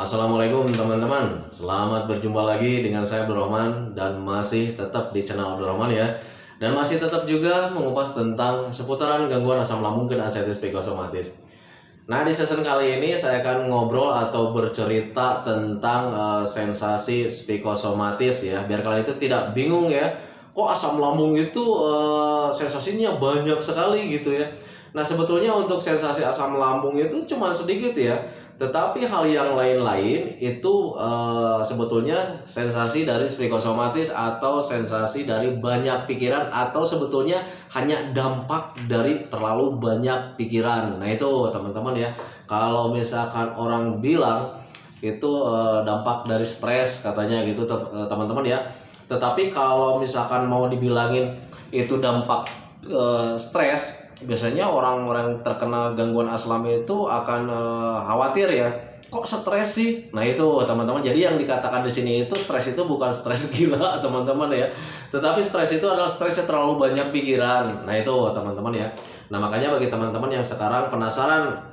Assalamualaikum teman-teman, selamat berjumpa lagi dengan saya Abdurrahman dan masih tetap di channel Abdurrahman ya. Dan masih tetap juga mengupas tentang seputaran gangguan asam lambung dan ascites psikosomatis. Nah, di season kali ini saya akan ngobrol atau bercerita tentang sensasi psikosomatis ya, biar kalian itu tidak bingung ya. Kok asam lambung itu sensasinya banyak sekali gitu ya. Nah, sebetulnya untuk sensasi asam lambung itu cuma sedikit ya. Tetapi hal yang lain-lain itu sebetulnya sensasi dari psikosomatis atau sensasi dari banyak pikiran atau sebetulnya hanya dampak dari terlalu banyak pikiran. Nah itu teman-teman ya, kalau misalkan orang bilang itu dampak dari stres katanya gitu teman-teman ya. Tetapi kalau misalkan mau dibilangin itu dampak stres, biasanya orang-orang terkena gangguan asam itu akan khawatir ya, kok stres sih. Nah itu teman-teman, jadi yang dikatakan di sini itu stres itu bukan stres gila teman-teman ya, tetapi stres itu adalah stresnya terlalu banyak pikiran. Nah itu teman-teman ya. Nah makanya bagi teman-teman yang sekarang penasaran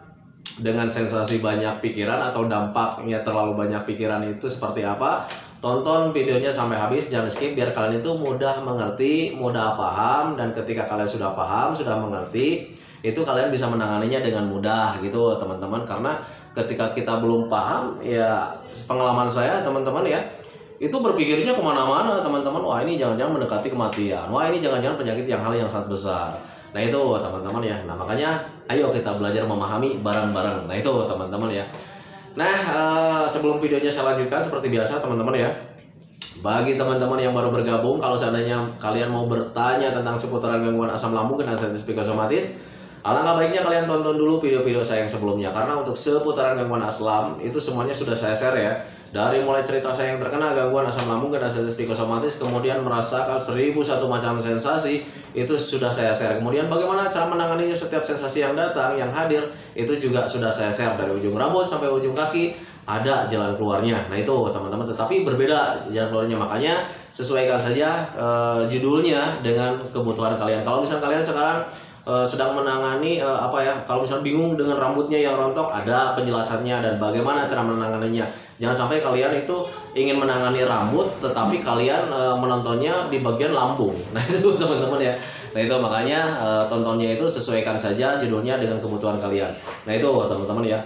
dengan sensasi banyak pikiran atau dampaknya terlalu banyak pikiran itu seperti apa, tonton videonya sampai habis, jangan skip, biar kalian itu mudah mengerti, mudah paham. Dan ketika kalian sudah paham, sudah mengerti, itu kalian bisa menanganinya dengan mudah gitu teman-teman. Karena ketika kita belum paham ya, pengalaman saya teman-teman ya, itu berpikirnya kemana-mana teman-teman. Wah ini jangan-jangan mendekati kematian, wah ini jangan-jangan penyakit yang hal yang sangat besar. Nah itu teman-teman ya. Nah makanya ayo kita belajar memahami bareng-bareng. Nah itu teman-teman ya. Nah, sebelum videonya saya lanjutkan, seperti biasa teman-teman ya, bagi teman-teman yang baru bergabung, kalau seandainya kalian mau bertanya tentang seputaran gangguan asam lambung dan ascites psikosomatis, alangkah baiknya kalian tonton dulu video-video saya yang sebelumnya. Karena untuk seputaran gangguan asam itu semuanya sudah saya share ya. Dari mulai cerita saya yang terkena gangguan asam lambung dan ascites psikosomatis, kemudian merasakan 1001 macam sensasi, itu sudah saya share. Kemudian bagaimana cara menanganinya setiap sensasi yang datang, yang hadir, itu juga sudah saya share. Dari ujung rambut sampai ujung kaki, ada jalan keluarnya. Nah itu teman-teman, tetapi berbeda jalan keluarnya. Makanya sesuaikan saja judulnya dengan kebutuhan kalian. Kalau misalnya kalian sekarang sedang menangani kalau misalnya bingung dengan rambutnya yang rontok, ada penjelasannya dan bagaimana cara menanganinya. Jangan sampai kalian itu ingin menangani rambut tetapi kalian menontonnya di bagian lambung. Nah itu teman-teman ya. Nah itu makanya tontonnya itu sesuaikan saja judulnya dengan kebutuhan kalian. Nah itu teman-teman ya.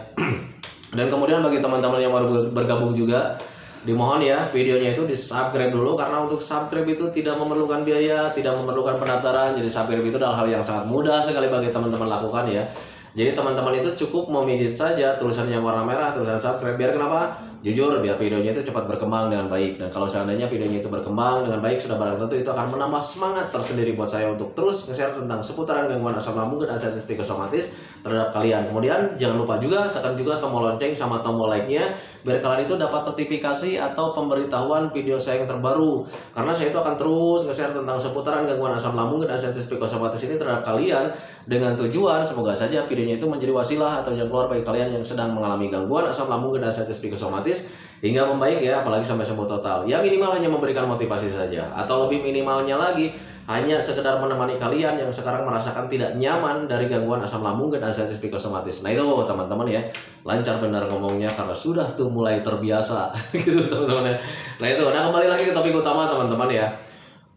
Dan kemudian bagi teman-teman yang baru bergabung juga, dimohon ya videonya itu di subscribe dulu, karena untuk subscribe itu tidak memerlukan biaya, tidak memerlukan pendaftaran. Jadi subscribe itu adalah hal yang sangat mudah sekali bagi teman-teman lakukan ya. Jadi teman-teman itu cukup memijit saja tulisan yang warna merah, tulisan subscribe. Biar kenapa? Jujur, biar videonya itu cepat berkembang dengan baik. Dan kalau seandainya videonya itu berkembang dengan baik, sudah barang tentu itu akan menambah semangat tersendiri buat saya untuk terus nge-share tentang seputaran gangguan asam lambung dan ascites psikosomatis terhadap kalian. Kemudian jangan lupa juga tekan juga tombol lonceng sama tombol like-nya, biar kalian itu dapat notifikasi atau pemberitahuan video saya yang terbaru. Karena saya itu akan terus nge-share tentang seputaran gangguan asam lambung dan ascites psikosomatis ini terhadap kalian, dengan tujuan semoga saja videonya itu menjadi wasilah atau jalan keluar bagi kalian yang sedang mengalami gangguan asam lambung dan ascites psikosomatis hingga membaik ya, apalagi sampai sembuh total. Ya minimal hanya memberikan motivasi saja, atau lebih minimalnya lagi hanya sekedar menemani kalian yang sekarang merasakan tidak nyaman dari gangguan asam lambung dan ascites psikosomatis. Nah itu teman-teman ya, lancar benar ngomongnya karena sudah tuh mulai terbiasa gitu teman-teman ya. Nah itu, nah kembali lagi ke topik utama teman-teman ya.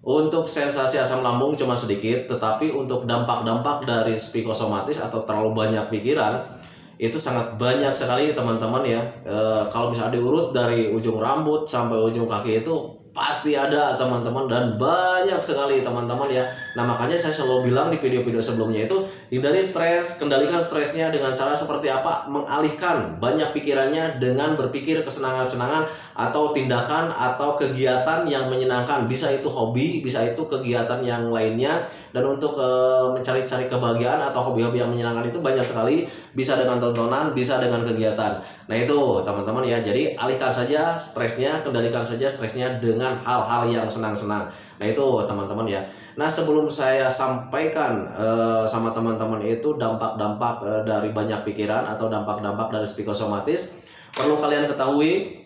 Untuk sensasi asam lambung cuma sedikit, tetapi untuk dampak-dampak dari psikosomatis atau terlalu banyak pikiran itu sangat banyak sekali teman-teman ya. Kalau misalnya diurut dari ujung rambut sampai ujung kaki itu pasti ada teman-teman, dan banyak sekali teman-teman ya. Nah makanya saya selalu bilang di video-video sebelumnya itu, hindari stres, kendalikan stresnya dengan cara seperti apa? Mengalihkan banyak pikirannya dengan berpikir kesenangan-kesenangan atau tindakan atau kegiatan yang menyenangkan. Bisa itu hobi, bisa itu kegiatan yang lainnya. Dan untuk mencari-cari kebahagiaan atau hobi-hobi yang menyenangkan itu banyak sekali. Bisa dengan tontonan, bisa dengan kegiatan. Nah itu teman-teman ya, jadi alihkan saja stresnya, kendalikan saja stresnya dengan hal-hal yang senang-senang. Nah itu teman-teman ya. Nah sebelum saya sampaikan sama teman-teman itu dampak-dampak dari banyak pikiran atau dampak-dampak dari psikosomatis, perlu kalian ketahui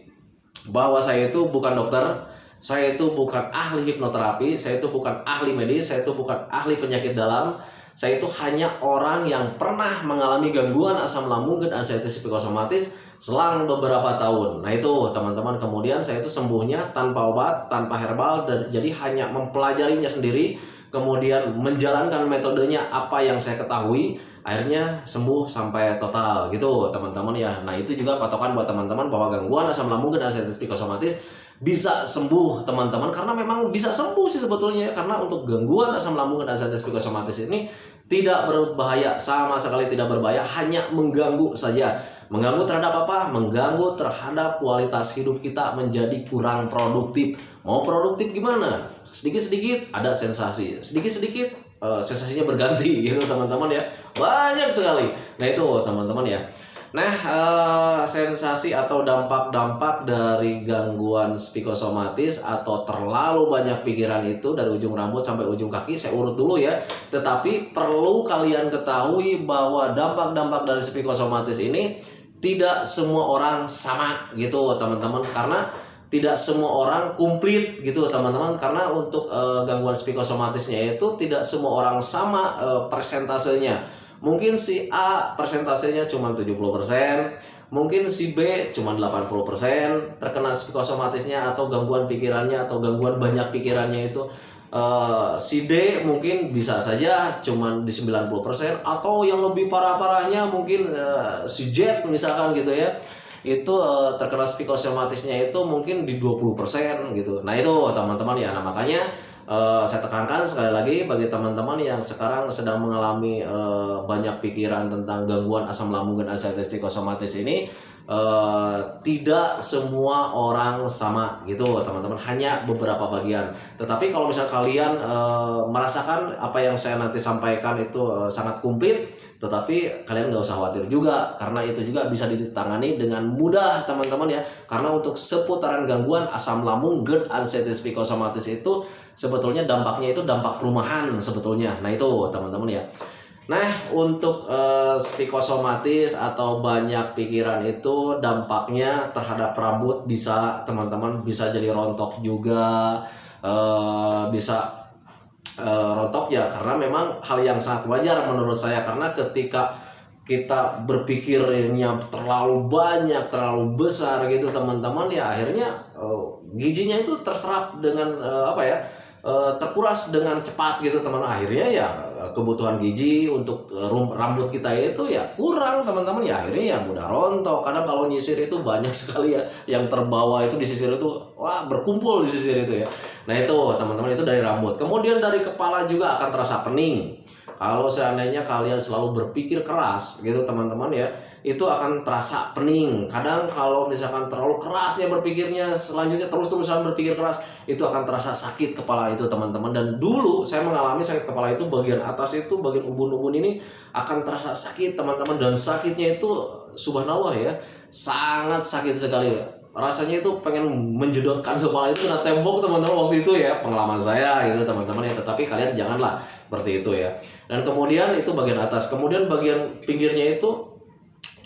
bahwa saya itu bukan dokter, saya itu bukan ahli hipnoterapi, saya itu bukan ahli medis, saya itu bukan ahli penyakit dalam. Saya itu hanya orang yang pernah mengalami gangguan asam lambung dan ascites psikosomatis selang beberapa tahun. Nah itu teman-teman, kemudian saya itu sembuhnya tanpa obat, tanpa herbal, dan jadi hanya mempelajarinya sendiri, kemudian menjalankan metodenya apa yang saya ketahui, akhirnya sembuh sampai total gitu teman-teman ya. Nah itu juga patokan buat teman-teman bahwa gangguan asam lambung dan anxiety psikosomatis bisa sembuh teman-teman, karena memang bisa sembuh sih sebetulnya, karena untuk gangguan asam lambung dan anxiety psikosomatis ini tidak berbahaya, sama sekali tidak berbahaya, hanya mengganggu saja. Mengganggu terhadap apa? Mengganggu terhadap kualitas hidup kita menjadi kurang produktif. Mau produktif gimana? Sedikit-sedikit ada sensasi, sedikit-sedikit sensasinya berganti gitu teman-teman ya. Banyak sekali. Nah itu teman-teman ya. Nah, sensasi atau dampak-dampak dari gangguan psikosomatis atau terlalu banyak pikiran itu dari ujung rambut sampai ujung kaki saya urut dulu ya. Tetapi perlu kalian ketahui bahwa dampak-dampak dari psikosomatis ini tidak semua orang sama gitu teman-teman, karena tidak semua orang komplit gitu teman-teman, karena untuk gangguan psikosomatisnya itu tidak semua orang sama persentasenya. Mungkin si A persentasenya cuma 70%, mungkin si B cuma 80% terkena psikosomatisnya atau gangguan pikirannya atau gangguan banyak pikirannya itu. Si D mungkin bisa saja cuma di 90%, atau yang lebih parah-parahnya mungkin si Z misalkan gitu ya, itu terkena psikosomatisnya itu mungkin di 20% gitu. Nah itu teman-teman ya. Nah makanya saya tekankan sekali lagi bagi teman-teman yang sekarang sedang mengalami banyak pikiran tentang gangguan asam lambung dan anxiety psikosomatis ini, tidak semua orang sama gitu teman-teman, hanya beberapa bagian. Tetapi kalau misal kalian merasakan apa yang saya nanti sampaikan itu sangat komplit, tetapi kalian nggak usah khawatir juga, karena itu juga bisa ditangani dengan mudah teman-teman ya. Karena untuk seputaran gangguan asam lambung, GERD, anxiety psikosomatis itu sebetulnya dampaknya itu dampak perumahan sebetulnya. Nah itu teman-teman ya. Nah untuk psikosomatis atau banyak pikiran itu dampaknya terhadap rambut bisa teman-teman, bisa jadi rontok juga, bisa rontok ya, karena memang hal yang sangat wajar menurut saya, karena ketika kita berpikirnya terlalu banyak, terlalu besar gitu teman-teman ya, akhirnya gizinya itu terserap dengan terkuras dengan cepat gitu teman, akhirnya ya kebutuhan gizi untuk rambut kita itu ya kurang teman-teman ya, akhirnya ya mudah rontok. Kadang kalau nyisir itu banyak sekali ya yang terbawa itu di sisir itu, wah berkumpul di sisir itu ya. Nah itu teman-teman, itu dari rambut. Kemudian dari kepala juga akan terasa pening. Kalau seandainya kalian selalu berpikir keras gitu teman-teman ya, itu akan terasa pening. Kadang kalau misalkan terlalu kerasnya berpikirnya, selanjutnya terus-terusan berpikir keras, itu akan terasa sakit kepala itu teman-teman. Dan dulu saya mengalami sakit kepala itu, bagian atas itu, bagian ubun-ubun ini akan terasa sakit teman-teman. Dan sakitnya itu subhanallah ya, sangat sakit sekali. Rasanya itu pengen menjedotkan kepala itu kena tembok teman-teman waktu itu ya, pengalaman saya gitu teman-teman ya. Tetapi kalian janganlah seperti itu ya. Dan kemudian itu bagian atas, kemudian bagian pinggirnya itu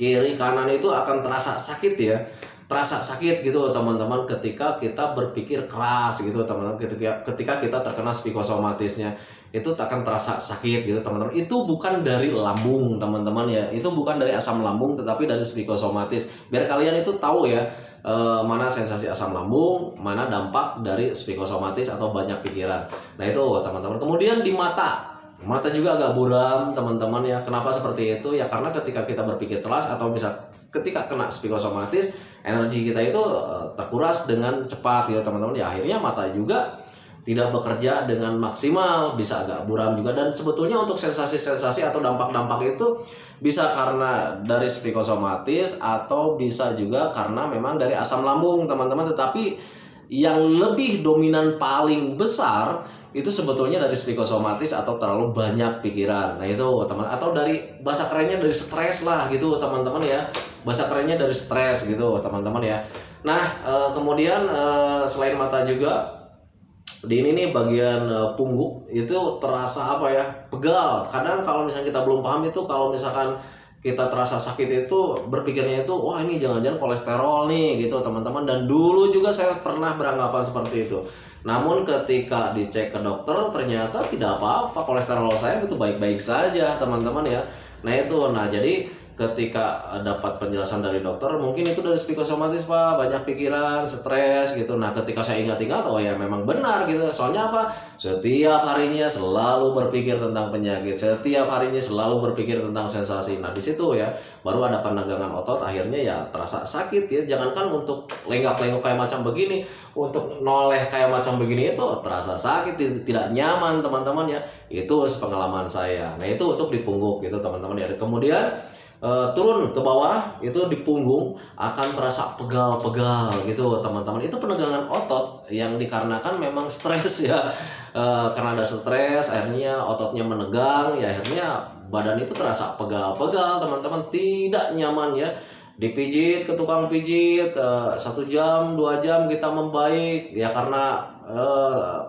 kiri kanan itu akan terasa sakit ya, terasa sakit gitu teman-teman ketika kita berpikir keras gitu teman-teman. Ketika kita terkena psikosomatisnya itu akan terasa sakit gitu teman-teman. Itu bukan dari lambung teman-teman ya, itu bukan dari asam lambung, tetapi dari psikosomatis. Biar kalian itu tahu ya, mana sensasi asam lambung, mana dampak dari psikosomatis atau banyak pikiran. Nah itu teman-teman. Kemudian di mata juga agak buram teman-teman ya. Kenapa seperti itu ya? Karena ketika kita berpikir keras atau misal ketika kena psikosomatis, energi kita itu terkuras dengan cepat ya teman-teman ya. Akhirnya mata juga tidak bekerja dengan maksimal, bisa agak buram juga. Dan sebetulnya untuk sensasi-sensasi atau dampak-dampak itu bisa karena dari psikosomatis atau bisa juga karena memang dari asam lambung teman-teman. Tetapi yang lebih dominan paling besar itu sebetulnya dari psikosomatis atau terlalu banyak pikiran. Nah itu teman, atau dari bahasa kerennya dari stres lah gitu teman-teman ya. Bahasa kerennya dari stres gitu teman-teman ya. Nah kemudian selain mata juga di ini nih bagian punggung itu terasa apa ya, pegal. Kadang kalau misalnya kita belum paham itu, kalau misalkan kita terasa sakit itu berpikirnya itu, wah ini jangan-jangan kolesterol nih gitu teman-teman. Dan dulu juga saya pernah beranggapan seperti itu. Namun ketika dicek ke dokter ternyata tidak apa-apa, kolesterol saya itu baik-baik saja teman-teman ya. Nah itu, nah jadi ketika dapat penjelasan dari dokter, mungkin itu dari psikosomatis Pak, banyak pikiran, stres gitu. Nah ketika saya ingat-ingat, oh ya memang benar gitu. Soalnya apa? Setiap harinya selalu berpikir tentang penyakit, setiap harinya selalu berpikir tentang sensasi. Nah di situ ya baru ada penegangan otot, akhirnya ya terasa sakit ya. Jangankan untuk lenggak-lenggok kayak macam begini, untuk noleh kayak macam begini itu terasa sakit, tidak nyaman teman-teman ya. Itu pengalaman saya. Nah itu untuk di pungguk gitu teman-teman ya. Kemudian turun ke bawah itu di punggung akan terasa pegal-pegal gitu teman-teman. Itu penegangan otot yang dikarenakan memang stres ya. Karena ada stres akhirnya ototnya menegang ya, akhirnya badan itu terasa pegal-pegal teman-teman, tidak nyaman ya. Dipijit ke tukang pijit 1 jam 2 jam kita membaik ya, karena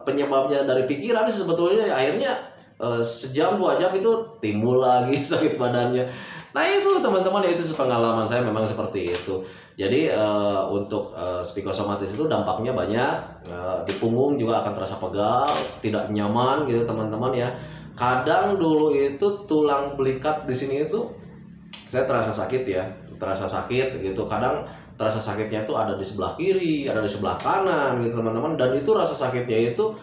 penyebabnya dari pikiran sebetulnya ya, akhirnya sejam 2 jam itu timbul lagi sakit badannya. Nah itu teman-teman ya, itu pengalaman saya memang seperti itu. Jadi untuk psikosomatis itu dampaknya banyak, di punggung juga akan terasa pegal, tidak nyaman gitu teman-teman ya. Kadang dulu itu tulang belikat di sini itu saya terasa sakit ya, terasa sakit gitu. Kadang terasa sakitnya itu ada di sebelah kiri, ada di sebelah kanan gitu teman-teman, dan itu rasa sakitnya itu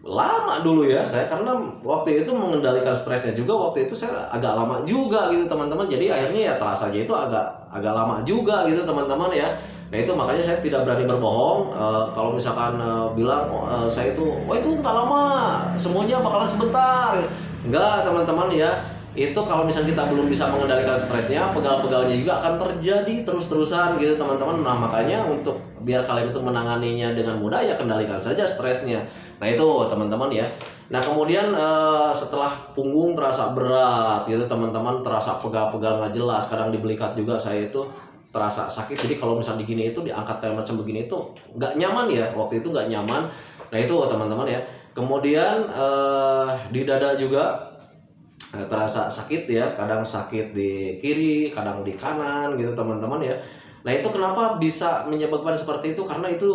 lama dulu ya saya, karena waktu itu mengendalikan stresnya juga, waktu itu saya agak lama juga gitu teman-teman. Jadi akhirnya ya terasanya itu agak lama juga gitu teman-teman ya. Nah itu makanya saya tidak berani berbohong kalau misalkan bilang saya itu itu nggak lama, semuanya bakalan sebentar. Enggak teman-teman ya, itu kalau misalnya kita belum bisa mengendalikan stresnya, pegal-pegalnya juga akan terjadi terus-terusan gitu teman-teman. Nah makanya untuk biar kalian itu menanganinya dengan mudah ya kendalikan saja stresnya. Nah itu teman-teman ya. Nah kemudian setelah punggung terasa berat gitu teman-teman, terasa pegal-pegal nggak jelas, kadang di belikat juga saya itu terasa sakit. Jadi kalau misalnya digini itu diangkat kayak macam begini itu nggak nyaman ya, waktu itu nggak nyaman. Nah itu teman-teman ya. Kemudian di dada juga terasa sakit ya, kadang sakit di kiri, kadang di kanan gitu teman-teman ya. Nah itu kenapa bisa menyebabkan seperti itu, karena itu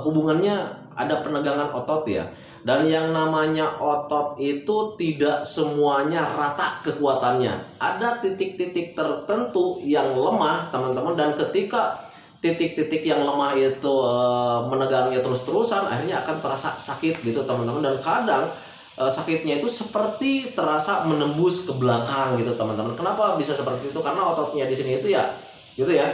hubungannya ada penegangan otot ya. Dan yang namanya otot itu tidak semuanya rata kekuatannya. Ada titik-titik tertentu yang lemah teman-teman, dan ketika titik-titik yang lemah itu menegangnya terus-terusan, akhirnya akan terasa sakit gitu teman-teman. Dan kadang sakitnya itu seperti terasa menembus ke belakang gitu teman-teman. Kenapa bisa seperti itu? Karena ototnya di sini itu ya gitu ya,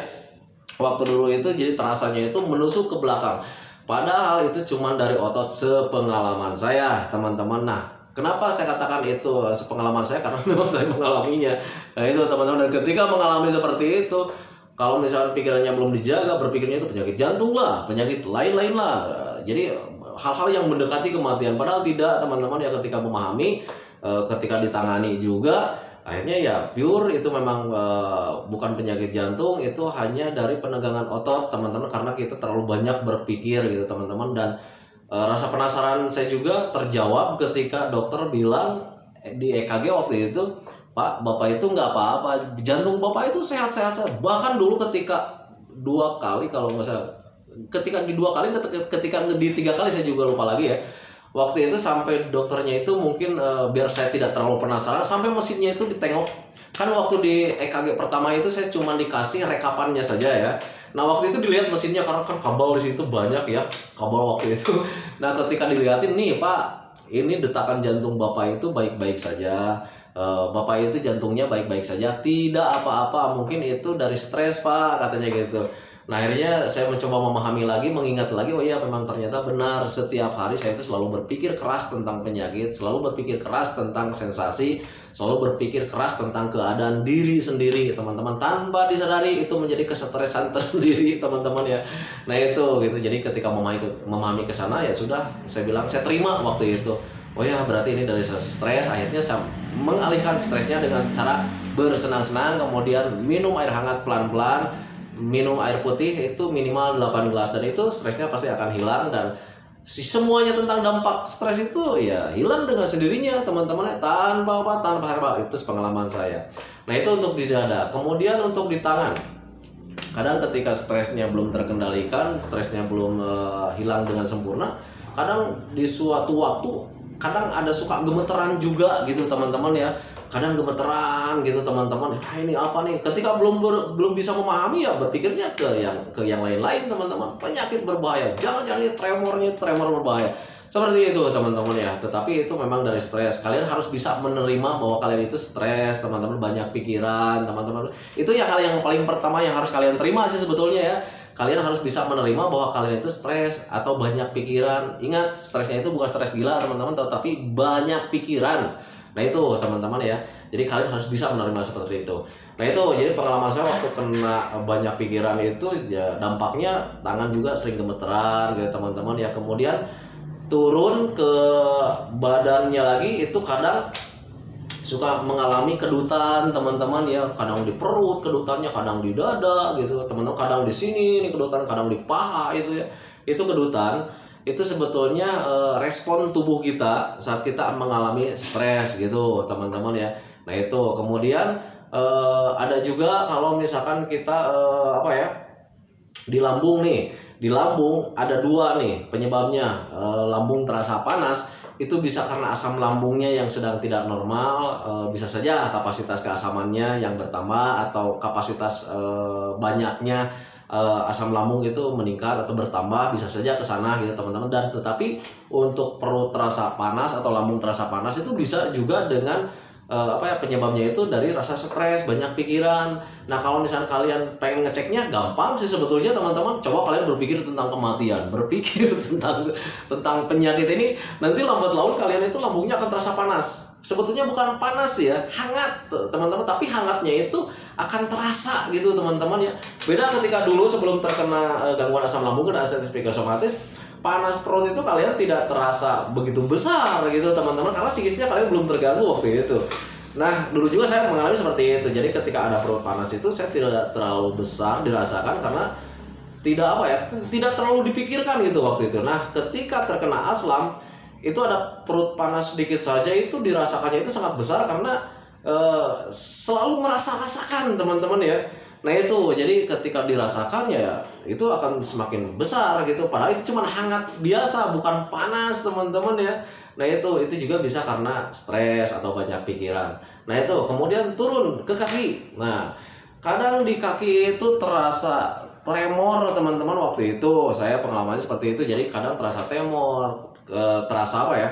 waktu dulu itu jadi terasanya itu menusuk ke belakang, padahal itu cuma dari otot, sepengalaman saya teman-teman. Nah kenapa saya katakan itu sepengalaman saya, karena memang saya mengalaminya. Nah itu teman-teman, dan ketika mengalami seperti itu, kalau misalnya pikirannya belum dijaga, berpikirnya itu penyakit jantung lah, penyakit lain-lain lah, jadi hal-hal yang mendekati kematian. Padahal tidak teman-teman ya, ketika memahami, ketika ditangani juga, akhirnya ya pure itu memang bukan penyakit jantung, itu hanya dari penegangan otot teman-teman, karena kita terlalu banyak berpikir gitu teman-teman. Dan rasa penasaran saya juga terjawab ketika dokter bilang di EKG waktu itu, Pak, Bapak itu nggak apa-apa, jantung Bapak itu sehat-sehat. Bahkan dulu ketika 2 kali, kalau nggak salah, ketika di 2 kali, ketika di 3 kali saya juga lupa lagi ya. Waktu itu sampai dokternya itu mungkin biar saya tidak terlalu penasaran, sampai mesinnya itu ditengok. Kan waktu di EKG pertama itu saya cuma dikasih rekapannya saja ya. Nah waktu itu dilihat mesinnya, karena kan kabel di situ banyak ya, kabel waktu itu. Nah ketika dilihatin, nih Pak, ini detakan jantung Bapak itu baik-baik saja. Bapak itu jantungnya baik-baik saja, tidak apa-apa, mungkin itu dari stres Pak, katanya gitu. Nah akhirnya saya mencoba memahami lagi, mengingat lagi, oh iya memang ternyata benar, setiap hari saya itu selalu berpikir keras tentang penyakit, selalu berpikir keras tentang sensasi, selalu berpikir keras tentang keadaan diri sendiri teman-teman, tanpa disadari itu menjadi kesetresan tersendiri teman-teman ya. Nah itu gitu, jadi ketika memahami ke sana ya sudah, saya bilang saya terima waktu itu. Oh ya berarti ini dari stres. Akhirnya saya mengalihkan stresnya dengan cara bersenang-senang, kemudian minum air hangat pelan-pelan, minum air putih itu minimal 8 gelas, dan itu stresnya pasti akan hilang. Dan semuanya tentang dampak stres itu ya hilang dengan sendirinya teman-teman, tanpa herbal. Itu pengalaman saya. Nah itu untuk di dada. Kemudian untuk di tangan, kadang ketika stresnya belum terkendalikan, stresnya belum hilang dengan sempurna, kadang di suatu waktu kadang ada suka gemeteran juga gitu teman-teman ya. kadang gemeteran gitu teman-teman. Ini apa nih? Ketika belum bisa memahami ya berpikirnya ke yang lain-lain teman-teman. Penyakit berbahaya. Jangan-jangan ini tremor berbahaya. Seperti itu teman-teman ya. Tetapi itu memang dari stres. Kalian harus bisa menerima bahwa kalian itu stres, teman-teman, banyak pikiran, teman-teman. Itu ya hal yang paling pertama yang harus kalian terima sih sebetulnya ya. Kalian harus bisa menerima bahwa kalian itu stres atau banyak pikiran. Ingat, stresnya itu bukan stres gila teman-teman, tetapi banyak pikiran. Nah itu teman-teman ya. Jadi kalian harus bisa menerima seperti itu. Nah itu jadi pengalaman saya waktu kena banyak pikiran itu ya, dampaknya tangan juga sering gemeteran gitu teman-teman ya. Kemudian turun ke badannya lagi itu kadang suka mengalami kedutan teman-teman ya, kadang di perut kedutannya, kadang di dada gitu teman-teman, kadang di sini nih kedutan, kadang di paha itu ya. Itu kedutan itu sebetulnya respon tubuh kita saat kita mengalami stres gitu teman-teman ya. Nah itu kemudian ada juga kalau misalkan kita apa ya, di lambung nih, di lambung ada dua nih penyebabnya. Lambung terasa panas itu bisa karena asam lambungnya yang sedang tidak normal, bisa saja kapasitas keasamannya yang bertambah atau kapasitas banyaknya asam lambung itu meningkat atau bertambah, bisa saja ke sana gitu teman-teman. Dan tetapi untuk perut terasa panas atau lambung terasa panas itu bisa juga dengan apa ya, penyebabnya itu dari rasa stres, banyak pikiran. Nah kalau misalnya kalian pengen ngeceknya gampang sih sebetulnya teman-teman. Coba kalian berpikir tentang kematian, berpikir tentang penyakit ini, nanti lambat laun kalian itu lambungnya akan terasa panas. Sebetulnya bukan panas ya, hangat teman-teman, tapi hangatnya itu akan terasa gitu teman-teman ya. Beda ketika dulu sebelum terkena gangguan asam lambung dan artritis psikosomatis, panas perut itu kalian tidak terasa begitu besar gitu teman-teman, karena psikisnya kalian belum terganggu waktu itu. Nah dulu juga saya mengalami seperti itu. Jadi ketika ada perut panas itu saya tidak terlalu besar dirasakan karena tidak apa ya, tidak terlalu dipikirkan gitu waktu itu. Nah ketika terkena aslam itu ada perut panas sedikit saja itu dirasakannya itu sangat besar karena selalu merasa-rasakan teman-teman ya. Nah itu jadi ketika dirasakan ya itu akan semakin besar gitu, padahal itu cuma hangat biasa bukan panas teman-teman ya. Nah itu juga bisa karena stres atau banyak pikiran. Nah itu kemudian turun ke kaki. Nah kadang di kaki itu terasa tremor teman-teman. Waktu itu saya pengalamannya seperti itu. Jadi kadang terasa tremor, terasa apa ya,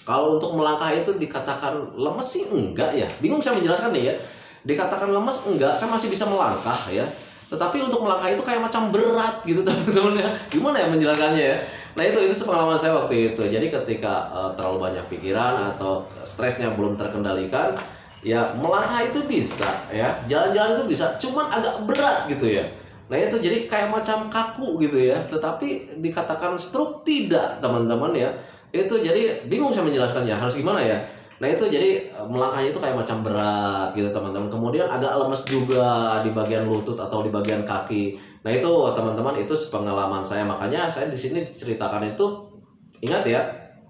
kalau untuk melangkah itu dikatakan lemes sih enggak ya, bingung saya menjelaskan nih ya. Dikatakan lemes enggak, saya masih bisa melangkah ya, tetapi untuk melangkah itu kayak macam berat gitu teman-teman ya. Gimana ya menjelaskannya ya. Nah itu pengalaman saya waktu itu. Jadi ketika terlalu banyak pikiran atau stresnya belum terkendalikan ya, melangkah itu bisa ya, jalan-jalan itu bisa, cuman agak berat gitu ya. Nah itu jadi kayak macam kaku gitu ya, tetapi dikatakan stroke tidak teman-teman ya. Itu jadi bingung saya menjelaskannya harus gimana ya. Nah itu jadi melangkahnya itu kayak macam berat gitu teman-teman. Kemudian agak lemes juga di bagian lutut atau di bagian kaki. Nah itu teman-teman, itu pengalaman saya. Makanya saya di sini ceritakan itu, ingat ya,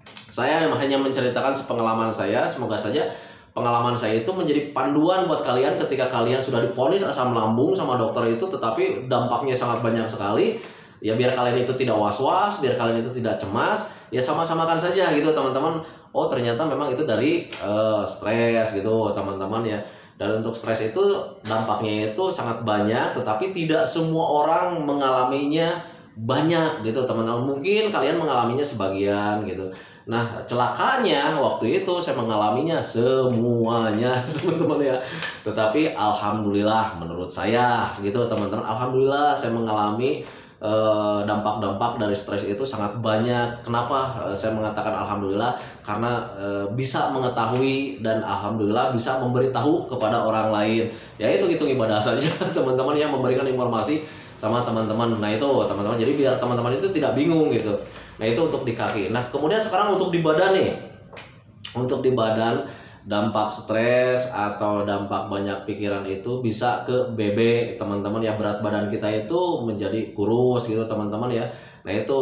saya hanya menceritakan pengalaman saya. Semoga saja pengalaman saya itu menjadi panduan buat kalian ketika kalian sudah divonis asam lambung sama dokter itu, tetapi dampaknya sangat banyak sekali. Ya biar kalian itu tidak was-was, biar kalian itu tidak cemas, ya sama-samakan saja gitu teman-teman. Oh ternyata memang itu dari stres gitu teman-teman ya. Dan untuk stres itu dampaknya itu sangat banyak, tetapi tidak semua orang mengalaminya banyak gitu teman-teman. Mungkin kalian mengalaminya sebagian gitu. Nah celakanya waktu itu saya mengalaminya semuanya teman-teman ya. Tetapi alhamdulillah menurut saya gitu teman-teman, alhamdulillah saya mengalami dampak-dampak dari stres itu sangat banyak. Kenapa saya mengatakan alhamdulillah? Karena bisa mengetahui dan alhamdulillah bisa memberitahu kepada orang lain. Ya itu hitung ibadah saja teman-teman, yang memberikan informasi sama teman-teman. Nah itu teman-teman, jadi biar teman-teman itu tidak bingung gitu. Nah itu untuk di kaki. Nah kemudian sekarang untuk di badan nih. Untuk di badan, dampak stres atau dampak banyak pikiran itu bisa ke BB teman-teman ya. Berat badan kita itu menjadi kurus gitu teman-teman ya. Nah itu,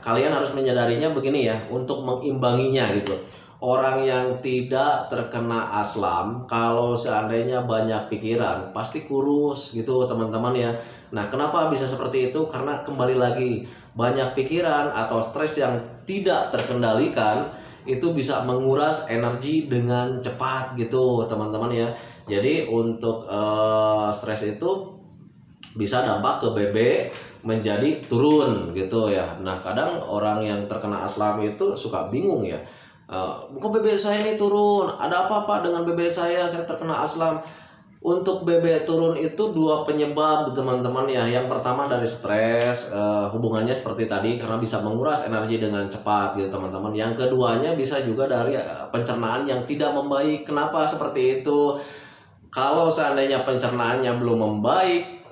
kalian harus menyadarinya begini ya, untuk mengimbanginya gitu. Orang yang tidak terkena aslam, kalau seandainya banyak pikiran pasti kurus gitu teman-teman ya. Nah kenapa bisa seperti itu? Karena kembali lagi, banyak pikiran atau stres yang tidak terkendalikan itu bisa menguras energi dengan cepat gitu teman-teman ya. Jadi untuk stres itu bisa dampak ke BB menjadi turun gitu ya. Nah kadang orang yang terkena aslam itu suka bingung ya, kok BB saya ini turun, ada apa-apa dengan BB saya terkena aslam. Untuk BB turun itu dua penyebab teman-teman ya. Yang pertama dari stres, hubungannya seperti tadi karena bisa menguras energi dengan cepat gitu teman-teman. Yang keduanya bisa juga dari pencernaan yang tidak membaik. Kenapa seperti itu? Kalau seandainya pencernaannya belum membaik,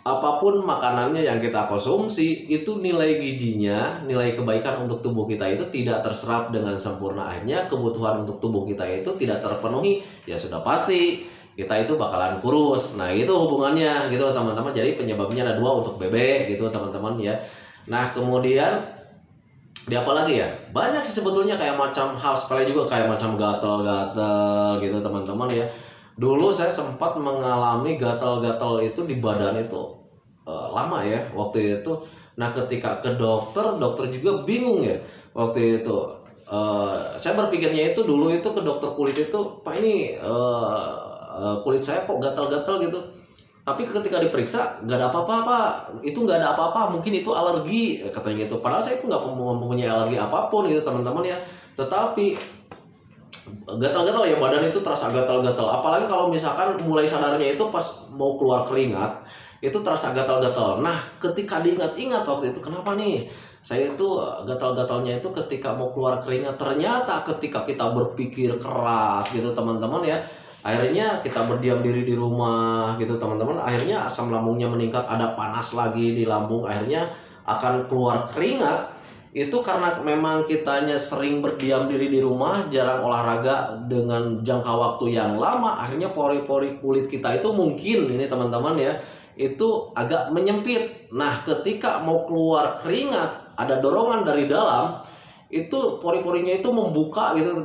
apapun makanannya yang kita konsumsi itu nilai gizinya, nilai kebaikan untuk tubuh kita itu tidak terserap dengan sempurna. Akhirnya kebutuhan untuk tubuh kita itu tidak terpenuhi, ya sudah pasti kita itu bakalan kurus. Nah itu hubungannya gitu teman-teman. Jadi penyebabnya ada dua untuk BB gitu teman-teman ya. Nah kemudian di apa lagi ya, banyak sih sebetulnya kayak macam hal sepele juga, kayak macam gatal-gatal gitu teman-teman ya. Dulu saya sempat mengalami gatal-gatal itu di badan itu lama ya waktu itu. Nah ketika ke dokter juga bingung ya waktu itu. Saya berpikirnya itu dulu itu ke dokter kulit itu, Pak ini kulit saya kok gatal-gatal gitu. Tapi ketika diperiksa nggak ada apa-apa, itu nggak ada apa-apa, mungkin itu alergi katanya gitu. Padahal saya itu nggak mempunyai alergi apapun gitu teman-teman ya. Tetapi gatal-gatal ya, badan itu terasa gatal-gatal. Apalagi kalau misalkan mulai sadarnya itu pas mau keluar keringat, itu terasa gatal-gatal. Nah ketika diingat-ingat waktu itu, kenapa nih saya itu gatal-gatalnya itu ketika mau keluar keringat. Ternyata ketika kita berpikir keras gitu teman-teman ya, akhirnya kita berdiam diri di rumah gitu teman-teman, akhirnya asam lambungnya meningkat, ada panas lagi di lambung, akhirnya akan keluar keringat. Itu karena memang kitanya sering berdiam diri di rumah, jarang olahraga dengan jangka waktu yang lama, akhirnya pori-pori kulit kita itu mungkin ini teman-teman ya, itu agak menyempit. Nah ketika mau keluar keringat, ada dorongan dari dalam, itu pori-porinya itu membuka gitu,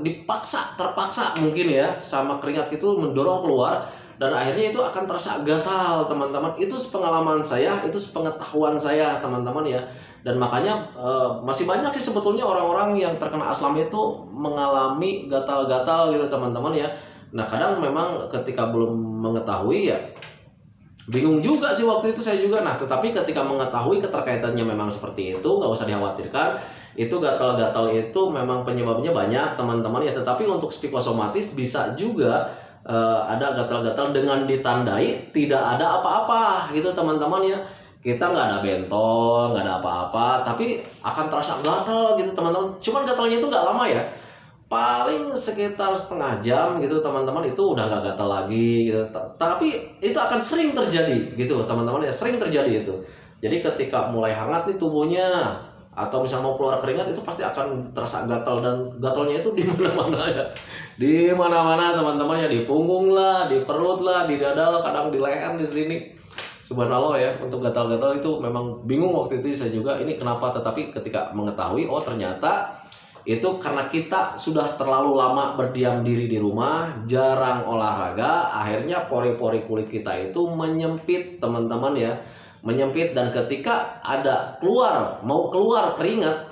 terpaksa mungkin ya sama keringat itu mendorong keluar, dan akhirnya itu akan terasa gatal teman-teman. Itu sepengalaman saya, itu sepengetahuan saya teman-teman ya. Dan makanya masih banyak sih sebetulnya orang-orang yang terkena aslam itu mengalami gatal-gatal gitu teman-teman ya. Nah kadang memang ketika belum mengetahui ya bingung juga sih waktu itu saya juga. Nah tetapi ketika mengetahui keterkaitannya memang seperti itu, nggak usah dikhawatirkan. Itu gatal-gatal itu memang penyebabnya banyak teman-teman ya. Tetapi untuk psikosomatis bisa juga ada gatal-gatal dengan ditandai tidak ada apa-apa gitu teman-teman ya. Kita nggak ada bentol, nggak ada apa-apa, tapi akan terasa gatal gitu teman-teman. Cuman gatalnya itu nggak lama ya, paling sekitar setengah jam gitu teman-teman, itu udah nggak gatal lagi gitu. Tapi itu akan sering terjadi gitu teman-teman ya, sering terjadi itu. Jadi ketika mulai hangat nih tubuhnya, atau misalnya mau keluar keringat, itu pasti akan terasa gatal, dan gatalnya itu di mana-mana ya, di mana-mana teman-teman ya, di punggung lah, di perut lah, di dada lah, kadang di leher, di sini. Subhanallah ya, untuk gatal-gatal itu memang bingung waktu itu saya juga, ini kenapa. Tetapi ketika mengetahui, oh ternyata itu karena kita sudah terlalu lama berdiam diri di rumah, jarang olahraga, akhirnya pori-pori kulit kita itu menyempit teman-teman ya, menyempit. Dan ketika ada mau keluar keringat,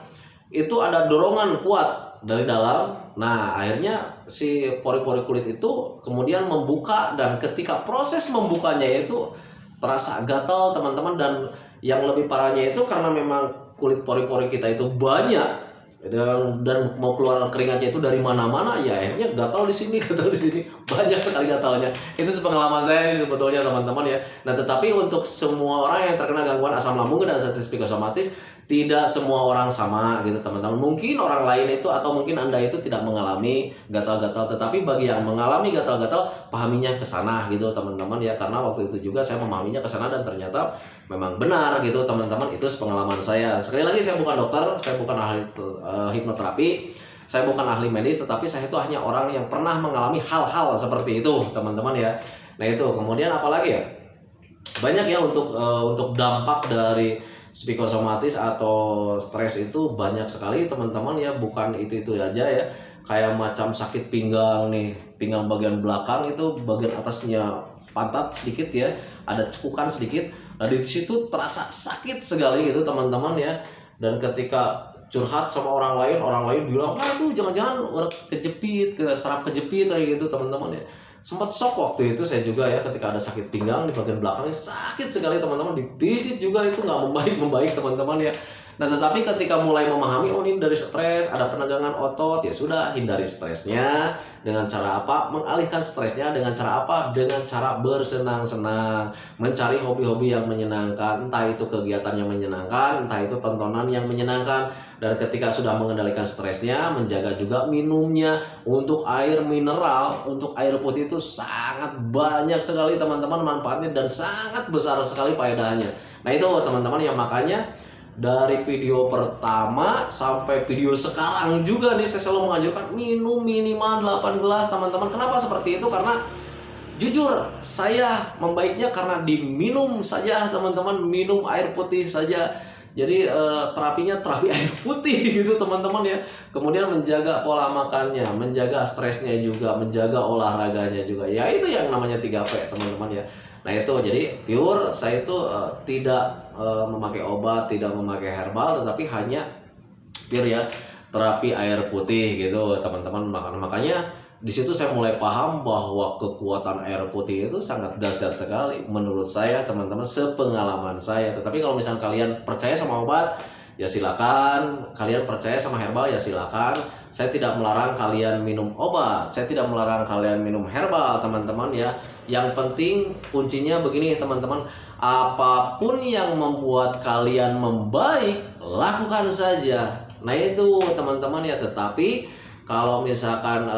itu ada dorongan kuat dari dalam. Nah akhirnya si pori-pori kulit itu kemudian membuka, dan ketika proses membukanya itu terasa gatal teman-teman. Dan yang lebih parahnya itu karena memang kulit pori-pori kita itu banyak, dan mau keluar keringatnya itu dari mana-mana ya, akhirnya gatal di sini, gatal di sini, banyak sekali gatalnya. Itu sepengalaman saya sebetulnya teman-teman ya. Nah tetapi untuk semua orang yang terkena gangguan asam lambung dan anxiety psikosomatis, tidak semua orang sama gitu teman-teman. Mungkin orang lain itu, atau mungkin Anda itu tidak mengalami gatal-gatal, tetapi bagi yang mengalami gatal-gatal, pahaminya ke sana gitu teman-teman ya. Karena waktu itu juga saya memahaminya ke sana, dan ternyata memang benar gitu teman-teman. Itu pengalaman saya. Sekali lagi, saya bukan dokter, saya bukan ahli hipnoterapi, saya bukan ahli medis, tetapi saya itu hanya orang yang pernah mengalami hal-hal seperti itu teman-teman ya. Nah itu kemudian apalagi ya, banyak ya untuk dampak dari psikosomatis atau stres itu banyak sekali teman-teman ya. Bukan itu aja ya, kayak macam sakit pinggang nih, pinggang bagian belakang itu, bagian atasnya pantat sedikit ya, ada cekukan sedikit. Nah di situ terasa sakit sekali gitu teman-teman ya. Dan ketika curhat sama orang lain bilang wah itu jangan-jangan kejepit, serap kejepit kayak gitu teman-teman ya. Sempat shock waktu itu saya juga ya, ketika ada sakit pinggang di bagian belakangnya sakit sekali teman-teman, dipijit juga itu nggak membaik teman-teman ya. Nah tetapi ketika mulai memahami oh ini dari stres, ada penegangan otot, ya sudah hindari stresnya dengan cara apa? Mengalihkan stresnya dengan cara apa? Dengan cara bersenang-senang, mencari hobi-hobi yang menyenangkan, entah itu kegiatan yang menyenangkan, entah itu tontonan yang menyenangkan. Dan ketika sudah mengendalikan stresnya, menjaga juga minumnya. Untuk air mineral, untuk air putih itu sangat banyak sekali teman-teman manfaatnya dan sangat besar sekali faedahnya. Nah itu teman-teman yang makanya dari video pertama sampai video sekarang juga nih saya selalu menganjurkan minum minimal 8 gelas teman-teman. Kenapa seperti itu? Karena jujur saya membaiknya karena diminum saja teman-teman, minum air putih saja. Jadi terapinya terapi air putih gitu teman-teman ya. Kemudian menjaga pola makannya, menjaga stresnya juga, menjaga olahraganya juga. Ya itu yang namanya 3P teman-teman ya. Nah itu jadi pure saya itu tidak memakai obat, tidak memakai herbal, tetapi hanya pure ya terapi air putih gitu teman-teman. Makanya di situ saya mulai paham bahwa kekuatan air putih itu sangat dahsyat sekali menurut saya teman-teman, sepengalaman saya. Tetapi kalau misalnya kalian percaya sama obat ya silakan, kalian percaya sama herbal ya silakan. Saya tidak melarang kalian minum obat, saya tidak melarang kalian minum herbal teman-teman ya. Yang penting kuncinya begini teman-teman, apapun yang membuat kalian membaik lakukan saja. Nah itu teman-teman ya. Tetapi kalau misalkan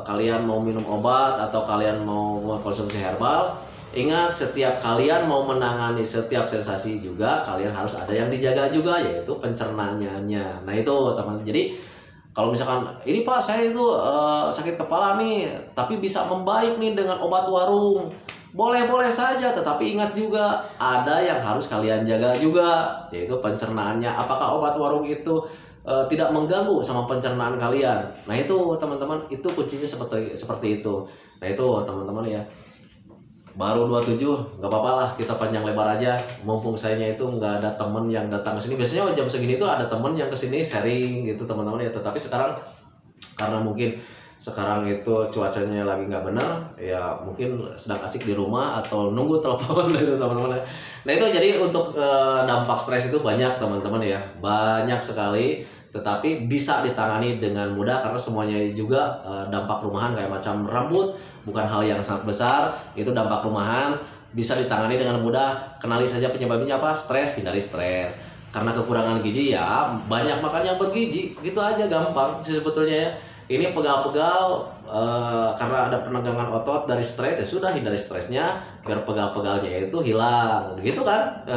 kalian mau minum obat atau kalian mau mengkonsumsi herbal, ingat setiap kalian mau menangani setiap sensasi juga kalian harus ada yang dijaga juga, yaitu pencernaannya. Nah itu teman-teman. Jadi kalau misalkan ini Pak saya itu sakit kepala nih tapi bisa membaik nih dengan obat warung, boleh-boleh saja, tetapi ingat juga ada yang harus kalian jaga juga, yaitu pencernaannya. Apakah obat warung itu tidak mengganggu sama pencernaan kalian? Nah itu teman-teman, itu kuncinya seperti itu. Nah itu teman-teman ya. Baru 27, nggak apa-apa lah kita panjang lebar aja. Mumpung sayanya itu nggak ada temen yang datang ke sini. Biasanya jam segini tuh ada temen yang kesini sharing gitu teman-teman ya. Tetapi sekarang karena mungkin sekarang itu cuacanya lagi nggak benar, ya mungkin sedang asik di rumah atau nunggu telepon gitu teman-teman. Nah itu jadi untuk dampak stres itu banyak teman-teman ya, banyak sekali. Tetapi bisa ditangani dengan mudah karena semuanya juga dampak rumahan kayak macam rambut, bukan hal yang sangat besar, itu dampak rumahan bisa ditangani dengan mudah. Kenali saja penyebabnya apa, stres, hindari stres. Karena kekurangan gizi ya banyak makan yang bergizi, gitu aja gampang sih sebetulnya ya. Ini pegal-pegal karena ada penegangan otot dari stres, ya sudah hindari stresnya biar pegal-pegalnya itu hilang gitu kan.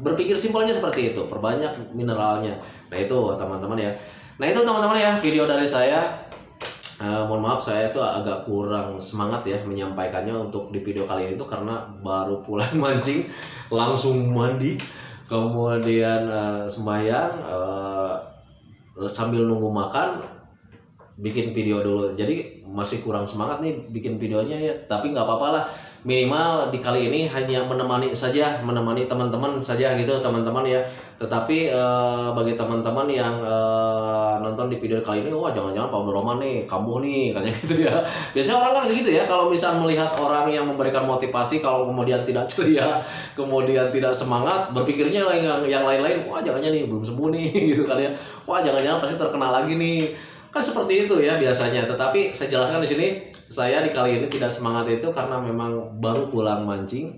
Berpikir simpelnya seperti itu, perbanyak mineralnya. Nah itu teman-teman ya. Nah itu teman-teman ya video dari saya. Mohon maaf saya itu agak kurang semangat ya menyampaikannya untuk di video kali ini tuh karena baru pulang mancing langsung mandi, kemudian sembahyang, sambil nunggu makan bikin video dulu, jadi masih kurang semangat nih bikin videonya ya. Tapi nggak apa-apa lah, minimal di kali ini hanya menemani saja, menemani teman-teman saja gitu teman-teman ya. Tetapi bagi teman-teman yang nonton di video kali ini, wah jangan-jangan Pak Roman nih kambuh nih katanya gitu ya. Biasanya orang kan gitu ya, kalau misal melihat orang yang memberikan motivasi kalau kemudian tidak ceria, kemudian tidak semangat, berpikirnya yang lain-lain, wah jangan-jangan nih belum sembuh nih gitu kan ya. Wah jangan-jangan pasti terkena lagi nih. Kan seperti itu ya biasanya. Tetapi saya jelaskan di sini, saya di kali ini tidak semangat itu karena memang baru pulang mancing,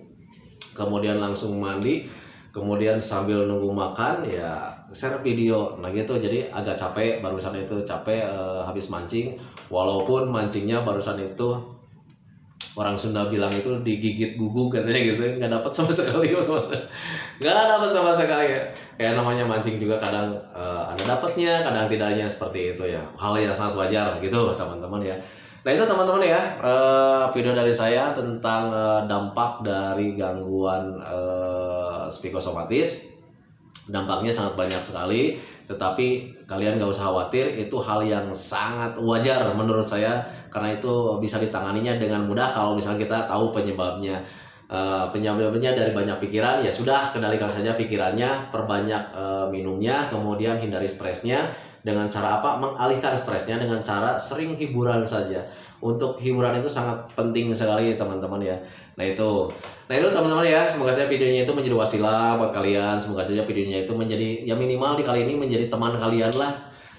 kemudian langsung mandi, kemudian sambil nunggu makan ya share video. Nah gitu, jadi agak capek barusan itu, capek habis mancing. Walaupun mancingnya barusan itu orang Sunda bilang itu digigit guguk katanya gitu, nggak dapat sama sekali nggak dapat sama sekali ya. Kayak namanya mancing juga kadang ada dapatnya, kadang tidaknya, seperti itu ya, hal yang sangat wajar gitu teman-teman ya. Nah itu teman-teman ya, video dari saya tentang dampak dari gangguan psikosomatis. Dampaknya sangat banyak sekali, tetapi kalian gak usah khawatir, itu hal yang sangat wajar menurut saya, karena itu bisa ditanganinya dengan mudah kalau misalnya kita tahu penyebabnya. penyebabnya dari banyak pikiran, ya sudah kendalikan saja pikirannya, perbanyak minumnya, kemudian hindari stresnya dengan cara apa? Mengalihkan stresnya dengan cara sering hiburan saja. Untuk hiburan itu sangat penting sekali teman-teman ya. Nah itu teman-teman ya, semoga saja videonya itu menjadi wasilah buat kalian. Semoga saja videonya itu menjadi, ya minimal di kali ini menjadi teman kalian lah,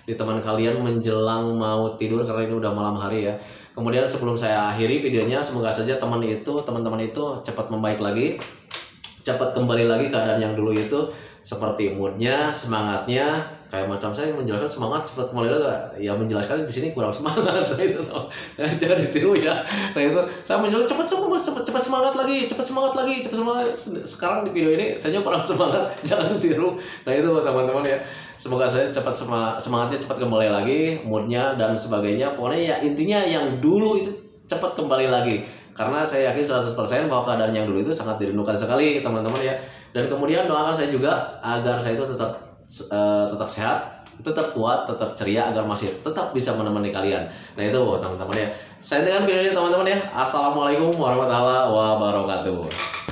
di teman kalian menjelang mau tidur karena ini udah malam hari ya. Kemudian sebelum saya akhiri videonya, semoga saja teman-teman itu cepat membaik lagi, cepat kembali lagi keadaan yang dulu itu, seperti moodnya, semangatnya. Kayak macam saya menjelaskan semangat cepat kembali lagi, ya menjelaskan di sini kurang semangat. Nah itu jangan ditiru ya. Nah itu saya menjelaskan cepat semangat lagi. Sekarang di video ini saya kurang semangat, jangan ditiru. Nah itu teman-teman ya, semoga saya semangatnya cepat kembali lagi, moodnya dan sebagainya. Pokoknya ya intinya yang dulu itu cepat kembali lagi, karena saya yakin 100% bahwa keadaan yang dulu itu sangat dirindukan sekali teman-teman ya. Dan kemudian doakan saya juga agar saya itu tetap sehat, tetap kuat, tetap ceria, agar masih tetap bisa menemani kalian. Nah itu teman-teman ya, saya dengan videonya teman-teman ya. Assalamualaikum warahmatullahi wabarakatuh.